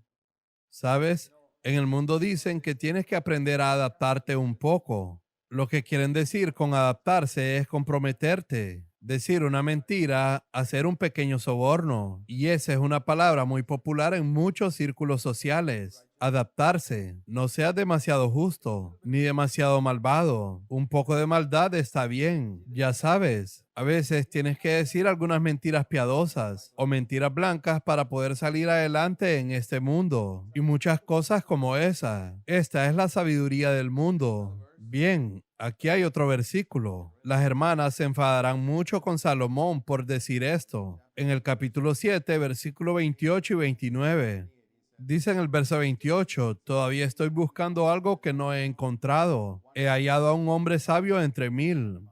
¿Sabes? En el mundo dicen que tienes que aprender a adaptarte un poco. Lo que quieren decir con adaptarse es comprometerte, decir una mentira, hacer un pequeño soborno. Y esa es una palabra muy popular en muchos círculos sociales. Adaptarse. No seas demasiado justo, ni demasiado malvado. Un poco de maldad está bien, ya sabes. A veces tienes que decir algunas mentiras piadosas o mentiras blancas para poder salir adelante en este mundo. Y muchas cosas como esa. Esta es la sabiduría del mundo. Bien, aquí hay otro versículo. Las hermanas se enfadarán mucho con Salomón por decir esto. En el capítulo 7, versículo 28 y 29. Dice en el verso 28, todavía estoy buscando algo que no he encontrado. He hallado a un hombre sabio entre mil,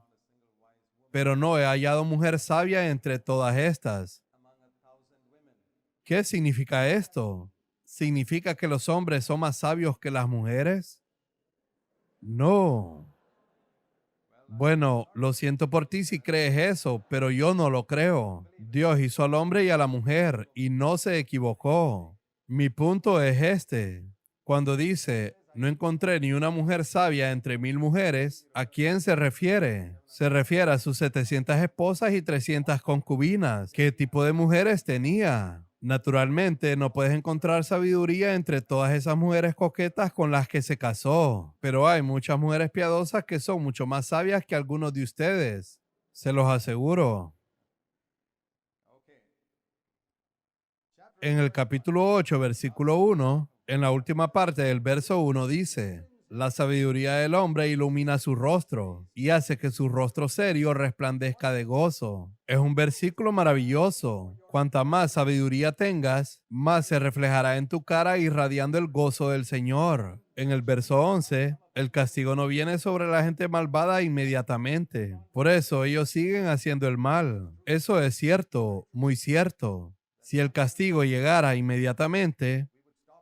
pero no he hallado mujer sabia entre todas estas. ¿Qué significa esto? ¿Significa que los hombres son más sabios que las mujeres? No. Bueno, lo siento por ti si crees eso, pero yo no lo creo. Dios hizo al hombre y a la mujer y no se equivocó. Mi punto es este. Cuando dice, no encontré ni una mujer sabia entre mil mujeres, ¿a quién se refiere? Se refiere a sus 700 esposas y 300 concubinas. ¿Qué tipo de mujeres tenía? Naturalmente, no puedes encontrar sabiduría entre todas esas mujeres coquetas con las que se casó, pero hay muchas mujeres piadosas que son mucho más sabias que algunos de ustedes. Se los aseguro. En el capítulo 8, versículo 1, en la última parte del verso 1 dice, la sabiduría del hombre ilumina su rostro y hace que su rostro serio resplandezca de gozo. Es un versículo maravilloso. Cuanta más sabiduría tengas, más se reflejará en tu cara irradiando el gozo del Señor. En el verso 11, el castigo no viene sobre la gente malvada inmediatamente. Por eso ellos siguen haciendo el mal. Eso es cierto, muy cierto. Si el castigo llegara inmediatamente,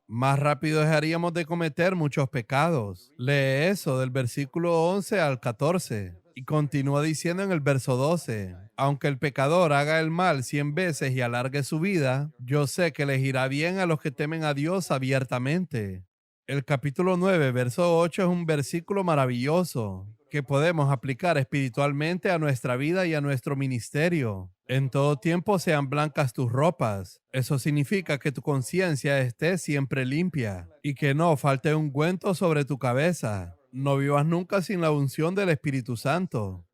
más rápido dejaríamos de cometer muchos pecados. Lee eso del versículo 11 al 14 y continúa diciendo en el verso 12, aunque el pecador haga el mal 100 veces y alargue su vida, yo sé que les irá bien a los que temen a Dios abiertamente. El capítulo 9, verso 8 es un versículo maravilloso que podemos aplicar espiritualmente a nuestra vida y a nuestro ministerio. En todo tiempo sean blancas tus ropas. Eso significa que tu conciencia esté siempre limpia y que no falte ungüento sobre tu cabeza. No vivas nunca sin la unción del Espíritu Santo.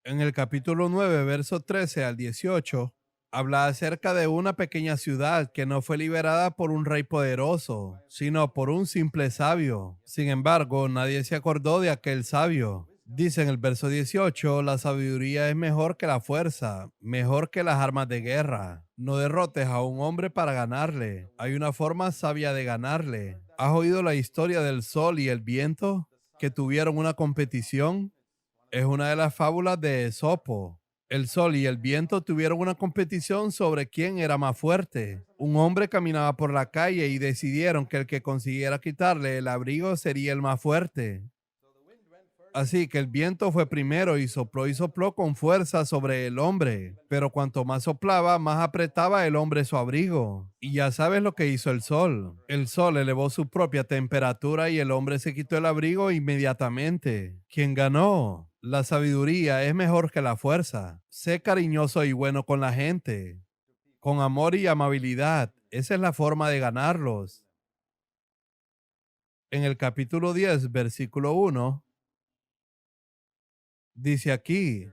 En el capítulo 9, verso 13 al 18, habla acerca de una pequeña ciudad que no fue liberada por un rey poderoso, sino por un simple sabio. Sin embargo, nadie se acordó de aquel sabio. Dice en el verso 18, la sabiduría es mejor que la fuerza, mejor que las armas de guerra. No derrotes a un hombre para ganarle. Hay una forma sabia de ganarle. ¿Has oído la historia del sol y el viento que tuvieron una competición? Es una de las fábulas de Esopo. El sol y el viento tuvieron una competición sobre quién era más fuerte. Un hombre caminaba por la calle y decidieron que el que consiguiera quitarle el abrigo sería el más fuerte. Así que el viento fue primero y sopló con fuerza sobre el hombre. Pero cuanto más soplaba, más apretaba el hombre su abrigo. Y ya sabes lo que hizo el sol. El sol elevó su propia temperatura y el hombre se quitó el abrigo inmediatamente. ¿Quién ganó? La sabiduría es mejor que la fuerza. Sé cariñoso y bueno con la gente. Con amor y amabilidad. Esa es la forma de ganarlos. En el capítulo 10, versículo 1. Dice aquí,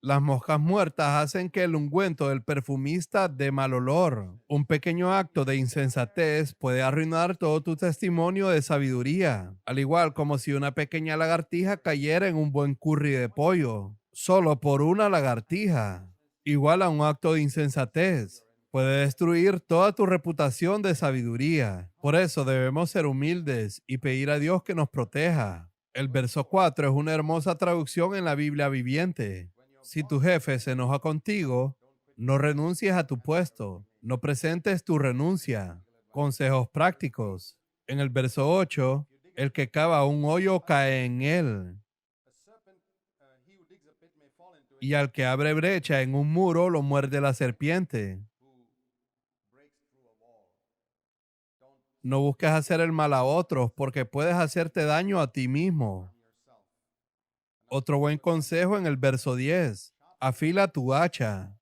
las moscas muertas hacen que el ungüento del perfumista dé mal olor. Un pequeño acto de insensatez puede arruinar todo tu testimonio de sabiduría, al igual como si una pequeña lagartija cayera en un buen curry de pollo, solo por una lagartija. Igual a un acto de insensatez. Puede destruir toda tu reputación de sabiduría. Por eso debemos ser humildes y pedir a Dios que nos proteja. El verso 4 es una hermosa traducción en la Biblia viviente. Si tu jefe se enoja contigo, no renuncies a tu puesto. No presentes tu renuncia. Consejos prácticos. En el verso 8, el que cava un hoyo cae en él, y al que abre brecha en un muro lo muerde la serpiente. No busques hacer el mal a otros porque puedes hacerte daño a ti mismo. Otro buen consejo en el verso 10. Afila tu hacha.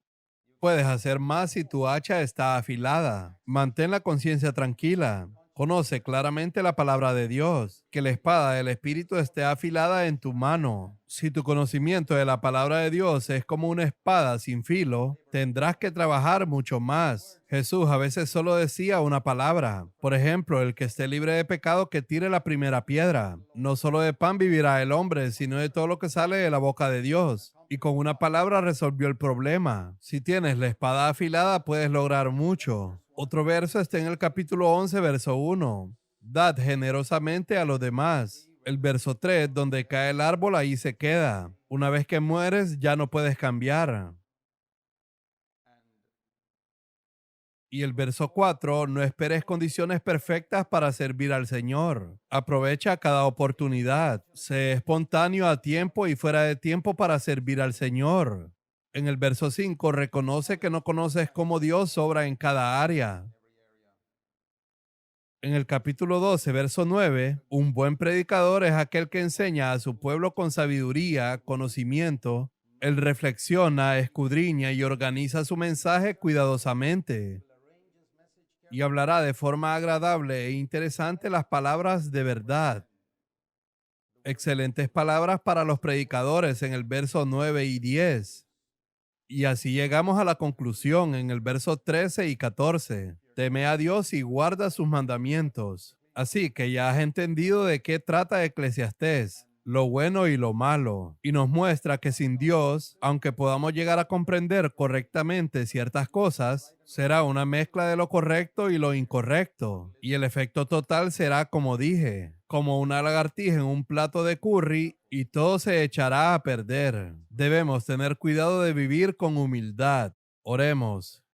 Puedes hacer más si tu hacha está afilada. Mantén la conciencia tranquila. Conoce claramente la palabra de Dios. Que la espada del Espíritu esté afilada en tu mano. Si tu conocimiento de la palabra de Dios es como una espada sin filo, tendrás que trabajar mucho más. Jesús a veces solo decía una palabra. Por ejemplo, el que esté libre de pecado que tire la primera piedra. No solo de pan vivirá el hombre, sino de todo lo que sale de la boca de Dios. Y con una palabra resolvió el problema. Si tienes la espada afilada, puedes lograr mucho. Otro verso está en el capítulo 11, verso 1. Dad generosamente a los demás. El verso 3, donde cae el árbol, ahí se queda. Una vez que mueres, ya no puedes cambiar. Y el verso 4, no esperes condiciones perfectas para servir al Señor. Aprovecha cada oportunidad. Sé espontáneo a tiempo y fuera de tiempo para servir al Señor. En el verso 5, reconoce que no conoces cómo Dios obra en cada área. En el capítulo 12, verso 9, un buen predicador es aquel que enseña a su pueblo con sabiduría, conocimiento. Él reflexiona, escudriña y organiza su mensaje cuidadosamente. Y hablará de forma agradable e interesante las palabras de verdad. Excelentes palabras para los predicadores en el verso 9 y 10. Y así llegamos a la conclusión en el verso 13 y 14. Teme a Dios y guarda sus mandamientos. Así que ya has entendido de qué trata Eclesiastés, lo bueno y lo malo, y nos muestra que sin Dios, aunque podamos llegar a comprender correctamente ciertas cosas, será una mezcla de lo correcto y lo incorrecto, y el efecto total será como dije, como una lagartija en un plato de curry y todo se echará a perder. Debemos tener cuidado de vivir con humildad. Oremos.